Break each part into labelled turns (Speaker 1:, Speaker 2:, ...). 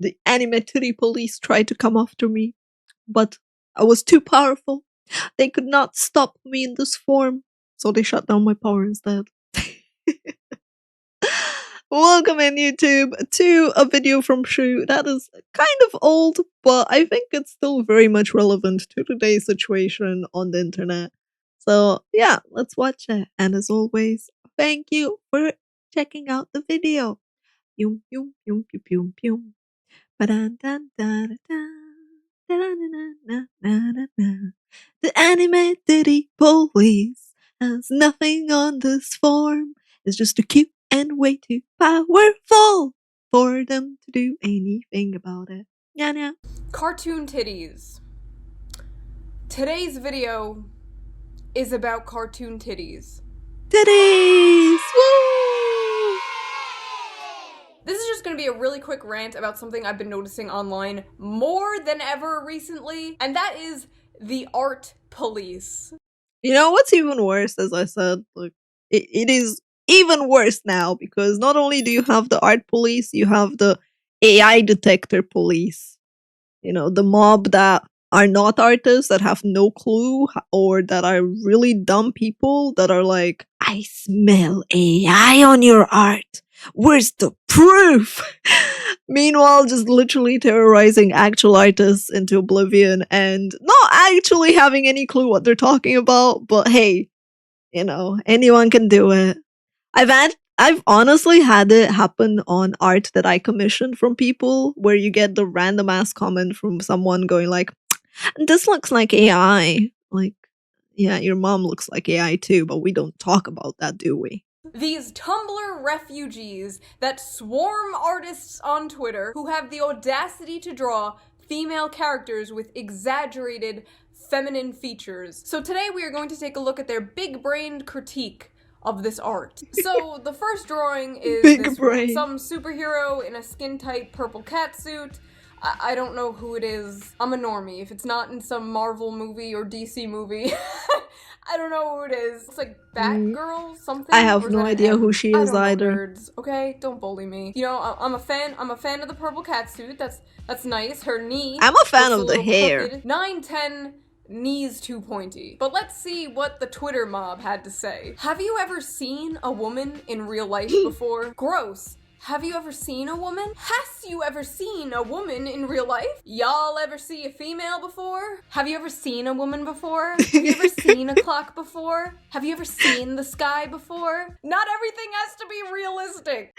Speaker 1: the anime TIDDY police tried to come after me, but I was too powerful. They could not stop me in this form, so they shut down my power instead. Welcome in YouTube to a video from Shu that is kind of old, but I think it's still very much relevant to today's situation on the internet. So yeah, let's watch it. And as always, thank you for checking out the video. Yum yum yum yum yum yum. The anime TIDDY police has nothing on this form. It's just too cute and way too powerful for them to do anything about it. Yeah, yeah.
Speaker 2: Cartoon titties. Today's video is about cartoon titties.
Speaker 1: Titties! Woo!
Speaker 2: This is just gonna be a really quick rant about something I've been noticing online more than ever recently, and that is the art police.
Speaker 1: You know what's even worse, as I said, like it is even worse now because not only do you have the art police, you have the AI detector police. You know, the mob that are not artists, that have no clue, or that are really dumb people that are like, I smell AI on your art. Where's the proof? Meanwhile, just literally terrorizing actual artists into oblivion and not actually having any clue what they're talking about. But hey, you know, anyone can do it. I've honestly had it happen on art that I commissioned from people where you get the random ass comment from someone going like, this looks like AI. Like, yeah, your mom looks like AI too, but we don't talk about that, do we?
Speaker 2: These Tumblr refugees that swarm artists on Twitter who have the audacity to draw female characters with exaggerated feminine features. So today we are going to take a look at their big-brained critique of this art. So the first drawing is some superhero in a skin-tight purple catsuit. I don't know who it is. I'm a normie. If it's not in some Marvel movie or DC movie, I don't know who it is. It's like Batgirl something.
Speaker 1: I have no idea who she is either.
Speaker 2: Nerds, okay, don't bully me. You know, I'm a fan of the purple catsuit. That's nice. Her knee.
Speaker 1: I'm a fan of the hair.
Speaker 2: Crooked. 9'10". Knees too pointy. But let's see what the Twitter mob had to say. Have you ever seen a woman in real life before? Gross. Have you ever seen a woman? Has you ever seen a woman in real life? Y'all ever see a female before? Have you ever seen a woman before? Have you ever seen a clock before? Have you ever seen the sky before? Not everything has to be realistic.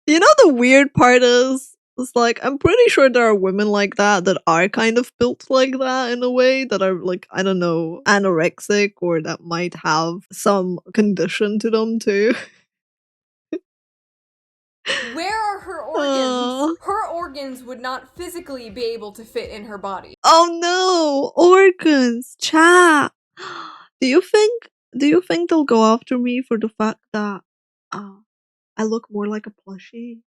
Speaker 1: You know the weird part is, it's like, I'm pretty sure there are women like that are kind of built like that in a way, that are like, I don't know, anorexic, or that might have some condition to them too.
Speaker 2: Where are her organs? Her organs would not physically be able to fit in her body.
Speaker 1: Oh no, organs, chat. Do you think they'll go after me for the fact that I look more like a plushie?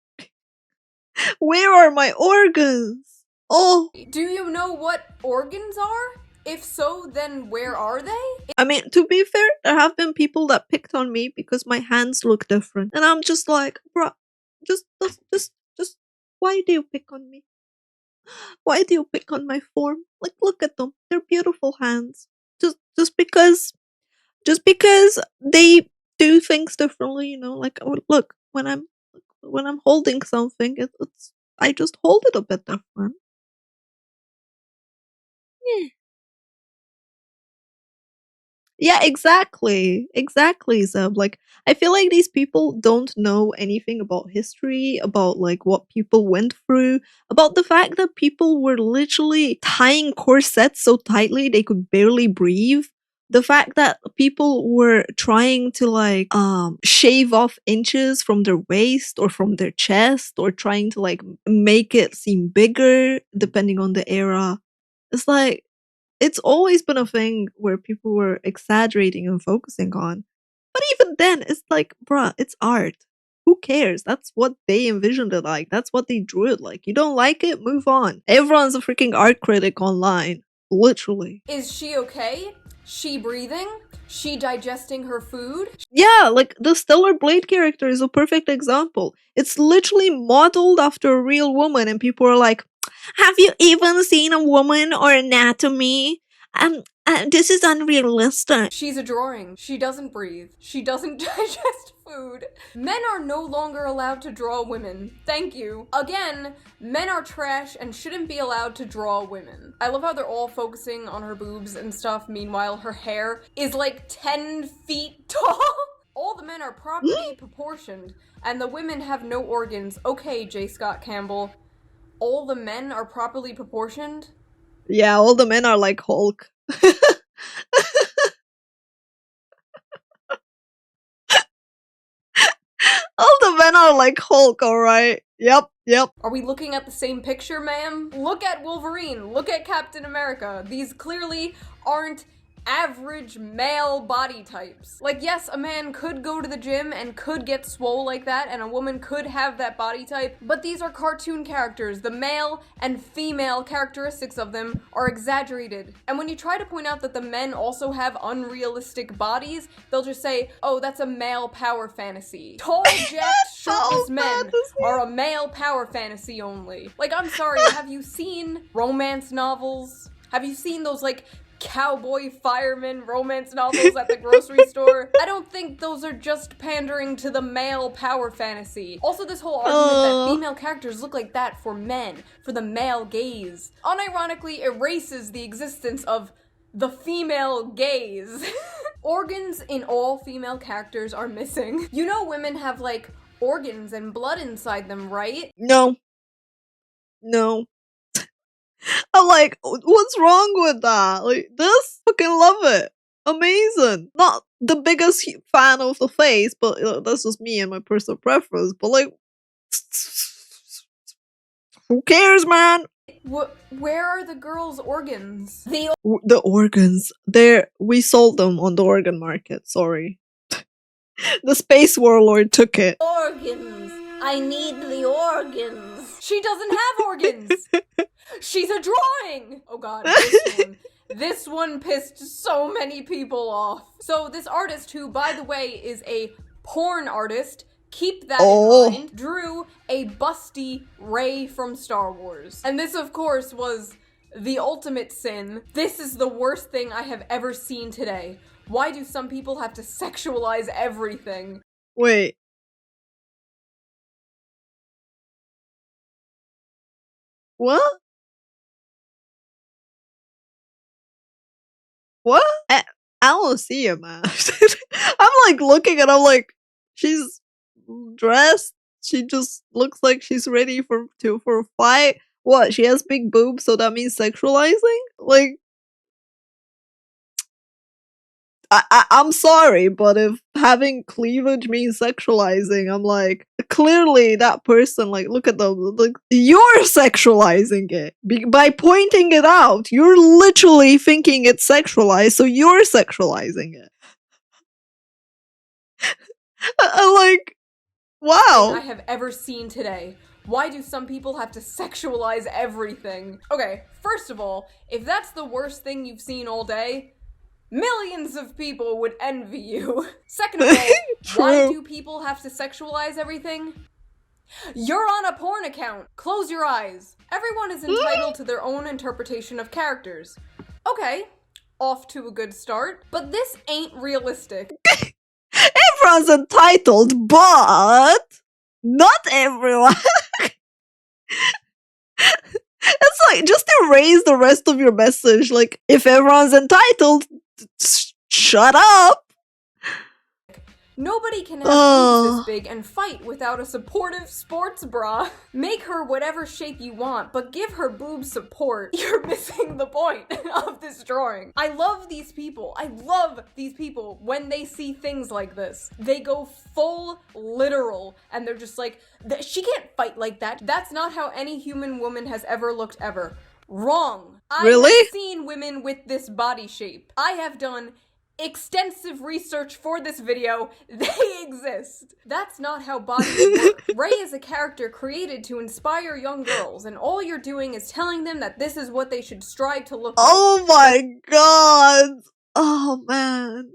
Speaker 1: Where are my organs? Oh.
Speaker 2: Do you know what organs are? If so, then where are they?
Speaker 1: I mean, to be fair, there have been people that picked on me because my hands look different. And I'm just like, bruh, just, why do you pick on me? Why do you pick on my form? Like, look at them. They're beautiful hands. Just because they do things differently, you know? Like, oh, look, when I'm holding something, I just hold it a bit different. Yeah, exactly, Zeb. Like, I feel like these people don't know anything about history, about like what people went through, about the fact that people were literally tying corsets so tightly they could barely breathe. The fact that people were trying to like shave off inches from their waist or from their chest, or trying to like make it seem bigger depending on the era. It's like, it's always been a thing where people were exaggerating and focusing on. But even then, it's like, bruh, it's art. Who cares? That's what they envisioned it like. That's what they drew it like. You don't like it? Move on. Everyone's a freaking art critic online. Literally.
Speaker 2: Is she okay? She breathing? She digesting her food?
Speaker 1: Yeah, like the Stellar Blade character is a perfect example. It's literally modeled after a real woman, and people are like, "Have you even seen a woman or anatomy? This is unrealistic."
Speaker 2: She's a drawing. She doesn't breathe. She doesn't digest food. Men are no longer allowed to draw women. Thank you. Again, men are trash and shouldn't be allowed to draw women. I love how they're all focusing on her boobs and stuff, meanwhile her hair is like 10 feet tall. All the men are properly proportioned, and the women have no organs. Okay, J. Scott Campbell. All the men are properly proportioned?
Speaker 1: Yeah, all the men are like Hulk. All the men are like Hulk, alright? Yep.
Speaker 2: Are we looking at the same picture, ma'am? Look at Wolverine. Look at Captain America. These clearly aren't average male body types. Like, yes, a man could go to the gym and could get swole like that, and a woman could have that body type, but these are cartoon characters. The male and female characteristics of them are exaggerated. And when you try to point out that the men also have unrealistic bodies, they'll just say, oh, that's a male power fantasy. Tall, jacked, shirtless men are a male power fantasy only. Like, I'm sorry, have you seen romance novels? Have you seen those, like, cowboy fireman romance novels at the grocery store? I don't think those are just pandering to the male power fantasy. Also, this whole argument that female characters look like that for men, for the male gaze, unironically erases the existence of the female gaze. Organs in all female characters are missing. You know women have, like, organs and blood inside them, right?
Speaker 1: No. I'm like, what's wrong with that? Like, this? Fucking love it. Amazing. Not the biggest fan of the face, but that's just me and my personal preference. But like, who cares, man?
Speaker 2: Where are the girls' organs?
Speaker 1: The organs. We sold them on the organ market. Sorry. The space warlord took it.
Speaker 2: Organs. I need the organs. She doesn't have organs. She's a drawing! Oh god, this one pissed so many people off. So this artist, who, by the way, is a porn artist, keep that in mind, drew a busty Rey from Star Wars. And this, of course, was the ultimate sin. This is the worst thing I have ever seen today. Why do some people have to sexualize everything?
Speaker 1: Wait. What? What? I don't see it, man. I'm like looking and I'm like, she's dressed. She just looks like she's ready for a fight. What? She has big boobs, so that means sexualizing? Like, I'm sorry, but if having cleavage means sexualizing, I'm like, clearly that person, like, look at them, like, you're sexualizing it. By pointing it out, you're literally thinking it's sexualized, so you're sexualizing it. I'm like, wow.
Speaker 2: I have ever seen today. Why do some people have to sexualize everything? Okay, first of all, if that's the worst thing you've seen all day, millions of people would envy you. Second of all, why do people have to sexualize everything? You're on a porn account. Close your eyes. Everyone is entitled to their own interpretation of characters. Okay, off to a good start, but this ain't realistic.
Speaker 1: Everyone's entitled, but not everyone. It's like, just erase the rest of your message. Like, if everyone's entitled, shut up.
Speaker 2: Nobody can have boobs this big and fight without a supportive sports bra. Make her whatever shape you want, but give her boob support. You're missing the point of this drawing. I love these people. I love these people when they see things like this. They go full literal, and they're just like, she can't fight like that. That's not how any human woman has ever looked ever. Wrong.
Speaker 1: Really?
Speaker 2: I have seen women with this body shape. I have done extensive research for this video. They exist. That's not how bodies work. Rey is a character created to inspire young girls, and all you're doing is telling them that this is what they should strive to look like.
Speaker 1: Oh my god. Oh man.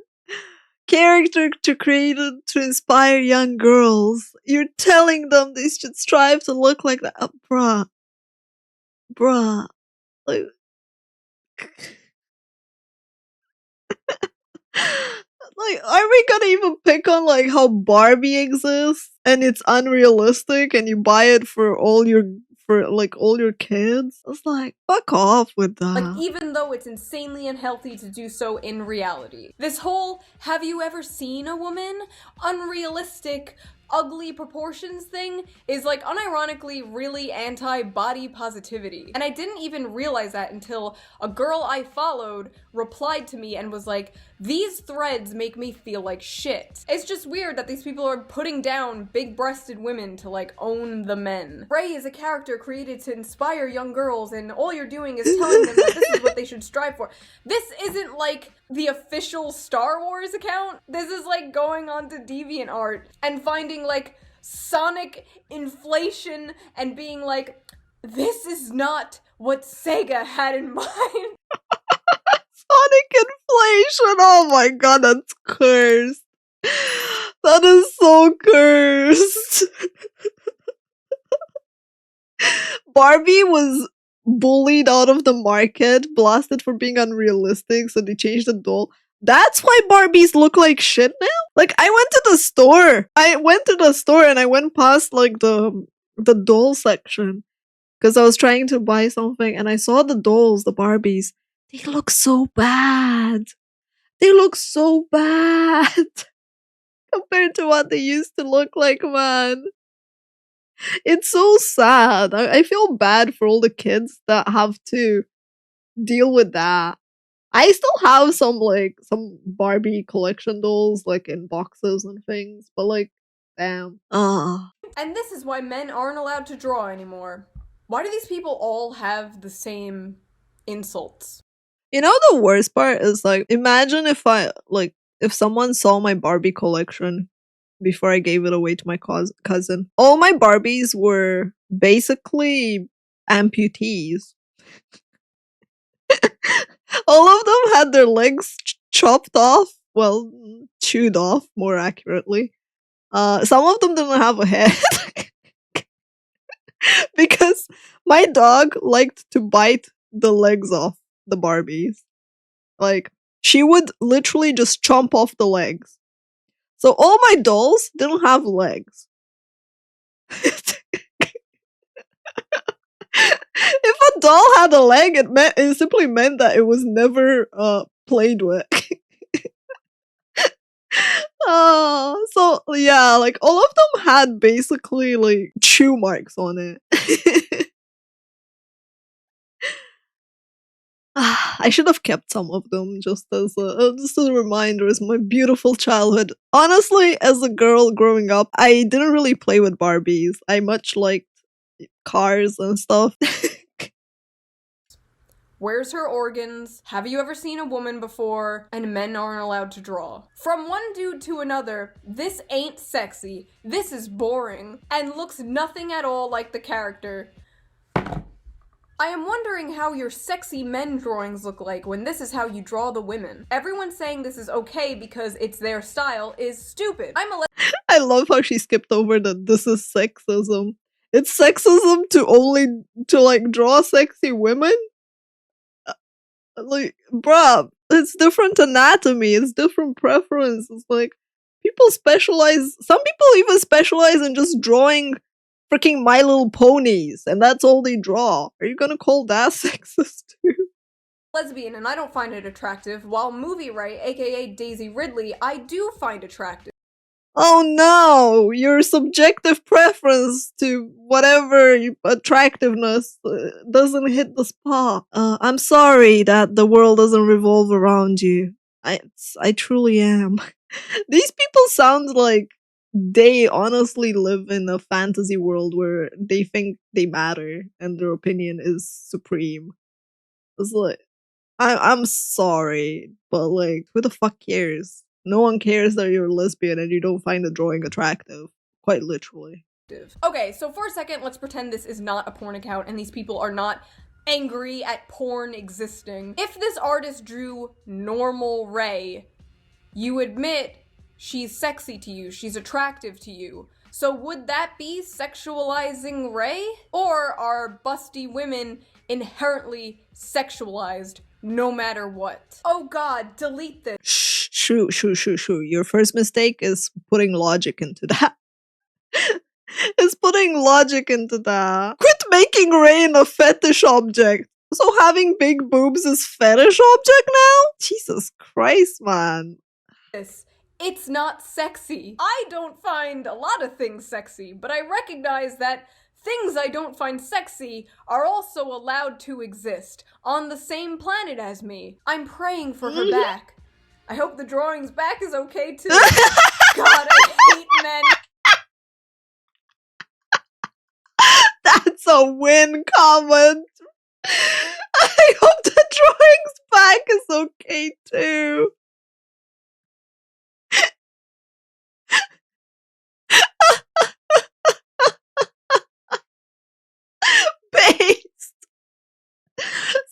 Speaker 1: Character to created to inspire young girls. You're telling them they should strive to look like that. Bruh. Bruh. Like, like, are we gonna even pick on like how Barbie exists and it's unrealistic and you buy it for all your kids? It's like, fuck off with
Speaker 2: Like,
Speaker 1: that.
Speaker 2: even though it's insanely unhealthy to do so in reality. This whole have you ever seen a woman? Unrealistic, ugly proportions thing is like unironically really anti-body positivity. And I didn't even realize that until a girl I followed replied to me and was like, these threads make me feel like shit. It's just weird that these people are putting down big-breasted women to like own the men. Rey is a character created to inspire young girls and all you're doing is telling them that this is what they should strive for. This isn't like the official Star Wars account. This is like going onto DeviantArt and finding like Sonic inflation and being like, this is not what Sega had in mind.
Speaker 1: Sonic inflation. Oh my god, that's cursed. That is so cursed. Barbie was bullied out of the market, blasted for being unrealistic, so they changed the doll. That's why Barbies look like shit now? Like, I went to the store. And I went past like the doll section because I was trying to buy something and I saw the dolls, the Barbies. They look so bad. They look so bad compared to what they used to look like, man. It's so sad. I feel bad for all the kids that have to deal with that. I still have some Barbie collection dolls like in boxes and things, but like, damn.
Speaker 2: And this is why men aren't allowed to draw anymore. Why do these people all have the same insults?
Speaker 1: You know the worst part is like, imagine if someone saw my Barbie collection before I gave it away to my cousin. All my Barbies were basically amputees. All of them had their legs chopped off. Well, chewed off, more accurately. Some of them didn't have a head. Because my dog liked to bite the legs off the Barbies. Like, she would literally just chomp off the legs. So all my dolls didn't have legs. If a doll had a leg, it simply meant that it was never played with. So yeah, like all of them had basically like chew marks on it. I should have kept some of them just as a reminder as my beautiful childhood. Honestly, as a girl growing up, I didn't really play with Barbies. I much liked cars and stuff.
Speaker 2: Where's her organs? Have you ever seen a woman before? And men aren't allowed to draw. From one dude to another, this ain't sexy, this is boring, and looks nothing at all like the character. I am wondering how your sexy men drawings look like when this is how you draw the women. Everyone saying this is okay because it's their style is stupid.
Speaker 1: I love how she skipped over that this is sexism. It's sexism to like draw sexy women? Like, bruh, it's different anatomy, it's different preferences. Like, people specialize, some people even specialize in just drawing freaking My Little Ponies, and that's all they draw. Are you gonna call that sexist too?
Speaker 2: Lesbian and I don't find it attractive, while Movie Ray, aka Daisy Ridley, I do find attractive.
Speaker 1: Oh no, your subjective preference to whatever attractiveness doesn't hit the spot. I'm sorry that the world doesn't revolve around you. I truly am. These people sound like they honestly live in a fantasy world where they think they matter and their opinion is supreme. It's like, I'm sorry, but like, who the fuck cares? No one cares that you're a lesbian and you don't find the drawing attractive. Quite literally.
Speaker 2: Okay, so for a second, let's pretend this is not a porn account and these people are not angry at porn existing. If this artist drew normal Ray, you admit she's sexy to you, she's attractive to you. So would that be sexualizing Ray? Or are busty women inherently sexualized no matter what? Oh god, delete this.
Speaker 1: Shoo. Your first mistake is putting logic into that. Is putting logic into that. Quit making Rain a fetish object. So having big boobs is fetish object now? Jesus Christ, man.
Speaker 2: It's not sexy. I don't find a lot of things sexy, but I recognize that things I don't find sexy are also allowed to exist on the same planet as me. I'm praying for her back. I hope the drawing's back is okay too. God, I hate men.
Speaker 1: That's a win comment. I hope the drawing's back is okay too. Based.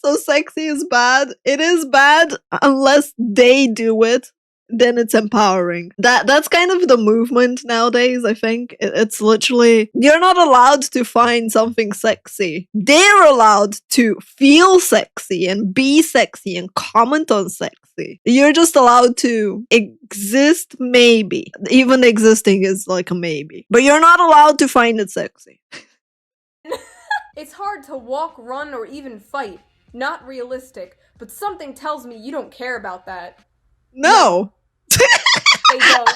Speaker 1: So sexy is bad. It is bad unless they do it. Then it's empowering. That's kind of the movement nowadays, I think. It's literally, you're not allowed to find something sexy. They're allowed to feel sexy and be sexy and comment on sexy. You're just allowed to exist, maybe. Even existing is like a maybe. But you're not allowed to find it sexy.
Speaker 2: It's hard to walk, run, or even fight. Not realistic, but something tells me you don't care about that.
Speaker 1: No.
Speaker 2: They don't.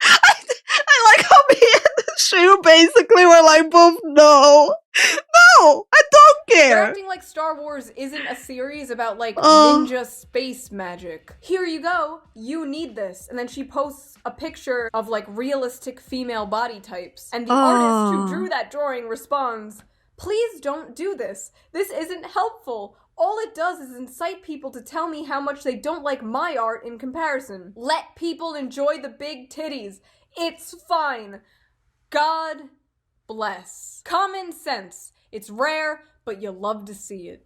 Speaker 1: I like how me and Shu basically were like both no. No, I don't
Speaker 2: They're
Speaker 1: care.
Speaker 2: acting like Star Wars isn't a series about like ninja space magic. Here you go, you need this. And then she posts a picture of like realistic female body types. And the artist who drew that drawing responds, "Please don't do this. This isn't helpful. All it does is incite people to tell me how much they don't like my art in comparison. Let people enjoy the big titties. It's fine. God bless. Common sense. It's rare, but you love to see it."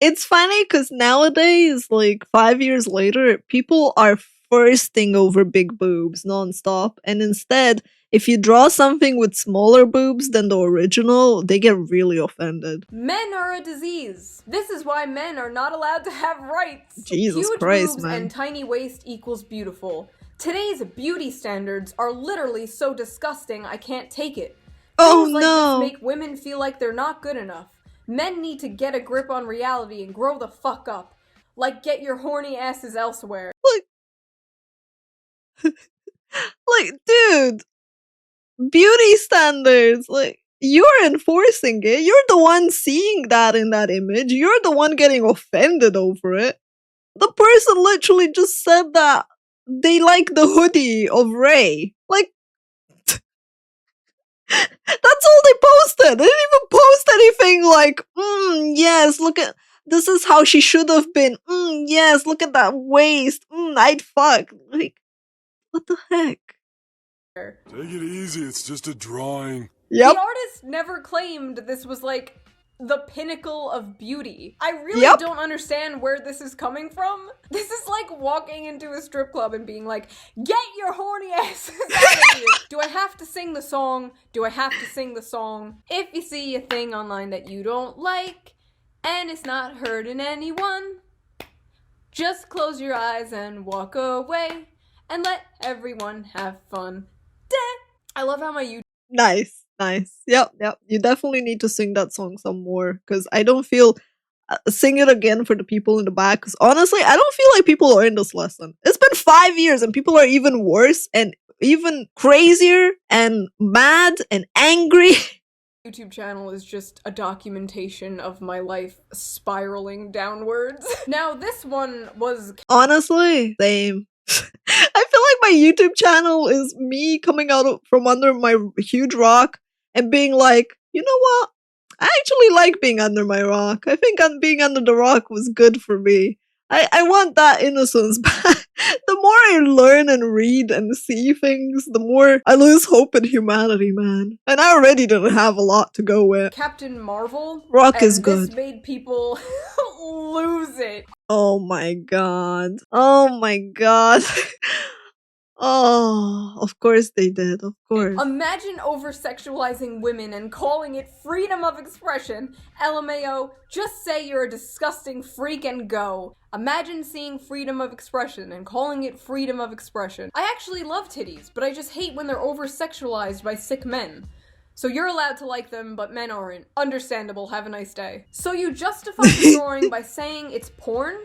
Speaker 1: It's funny because nowadays, like 5 years later, people are thirsting over big boobs nonstop. And instead, if you draw something with smaller boobs than the original, they get really offended.
Speaker 2: Men are a disease. This is why men are not allowed to have rights.
Speaker 1: Jesus
Speaker 2: Huge
Speaker 1: Christ,
Speaker 2: boobs
Speaker 1: man.
Speaker 2: and tiny waist equals beautiful. Today's beauty standards are literally so disgusting I can't take it.
Speaker 1: Oh
Speaker 2: Things like
Speaker 1: no.
Speaker 2: this make women feel like they're not good enough. Men need to get a grip on reality and grow the fuck up. Like, get your horny asses elsewhere.
Speaker 1: Like, dude, beauty standards, like, you're enforcing it. You're the one seeing that in that image. You're the one getting offended over it. The person literally just said that they like the hoodie of Ray. Like, that's all they posted. They didn't even post anything like, yes, look at, this is how she should have been. Yes, look at that waist. I'd fuck. Like, what the heck?
Speaker 3: Take it easy, it's just a drawing.
Speaker 1: Yep.
Speaker 2: The artist never claimed this was like the pinnacle of beauty. I really
Speaker 1: Yep.
Speaker 2: don't understand where this is coming from. This is like walking into a strip club and being like, "Get your horny asses out of here." Do I have to sing the song? Do I have to sing the song? If you see a thing online that you don't like and it's not hurting anyone, just close your eyes and walk away and let everyone have fun. I love how my YouTube
Speaker 1: Nice. Yep. You definitely need to sing that song some more because I don't feel. Sing it again for the people in the back because honestly, I don't feel like people learned this lesson. It's been 5 years and people are even worse and even crazier and mad and angry.
Speaker 2: YouTube channel is just a documentation of my life spiraling downwards. Now, this one was
Speaker 1: Honestly, same. I feel like my YouTube channel is me coming out from under my huge rock and being like, you know what? I actually like being under my rock. I think being under the rock was good for me. I want that innocence back. The more I learn and read and see things, the more I lose hope in humanity, man. And I already didn't have a lot to go with.
Speaker 2: Captain Marvel.
Speaker 1: Rock
Speaker 2: and
Speaker 1: is good.
Speaker 2: This made made people lose it.
Speaker 1: Oh my god. Oh my god. Oh, of course they did. Of course.
Speaker 2: Imagine over-sexualizing women and calling it freedom of expression. LMAO, just say you're a disgusting freak and go. Imagine seeing freedom of expression and calling it freedom of expression. I actually love titties, but I just hate when they're over-sexualized by sick men. So you're allowed to like them, but men aren't. Understandable, have a nice day. So you justify the drawing by saying it's porn?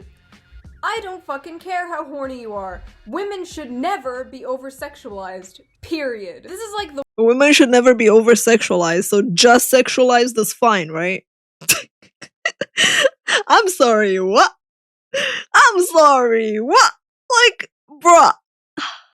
Speaker 2: I don't fucking care how horny you are. Women should never be over-sexualized. Period. This is like the
Speaker 1: Women should never be over-sexualized, so just sexualized is fine, right? I'm sorry, what? I'm sorry, what? Like, bruh.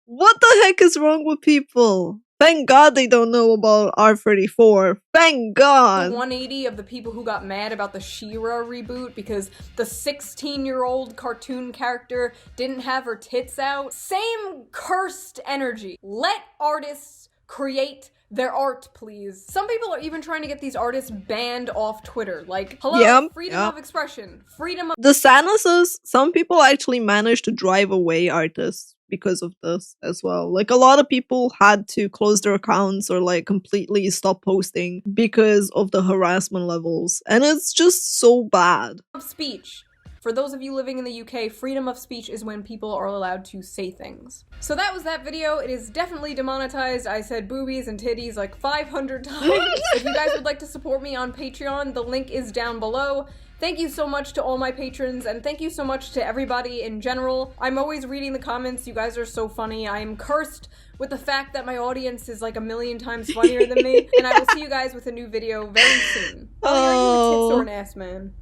Speaker 1: What the heck is wrong with people? Thank God they don't know about R34. Thank God.
Speaker 2: 180 of the people who got mad about the She-Ra reboot because the 16-year-old cartoon character didn't have her tits out. Same cursed energy. Let artists create their art, please. Some people are even trying to get these artists banned off Twitter. Like, hello, freedom of expression, freedom of—
Speaker 1: The sadness is, some people actually managed to drive away artists because of this as well. Like, a lot of people had to close their accounts or like completely stop posting because of the harassment levels. And it's just so bad.
Speaker 2: Speech. For those of you living in the UK, freedom of speech is when people are allowed to say things. So that was that video. It is definitely demonetized. I said boobies and titties like 500 times. If you guys would like to support me on Patreon, the link is down below. Thank you so much to all my patrons, and thank you so much to everybody in general. I'm always reading the comments. You guys are so funny. I am cursed with the fact that my audience is like 1,000,000 times funnier than me, and I will see you guys with a new video very soon. Ollie, are you a tits or an ass man?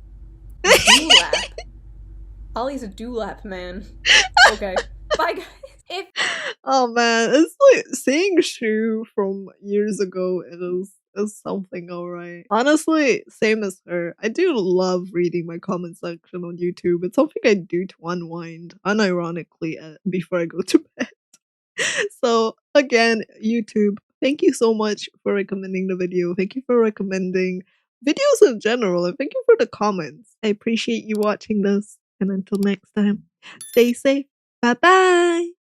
Speaker 2: Dewlap. Ollie's a dewlap man. Okay. Bye, guys.
Speaker 1: Oh man, it's like seeing Shu from years ago is something, alright. Honestly, same as her. I do love reading my comment section on YouTube. It's something I do to unwind, unironically, before I go to bed. So again, YouTube, thank you so much for recommending the video. Thank you for recommending videos in general, and thank you for the comments. I appreciate you watching this, and until next time, stay safe. Bye bye!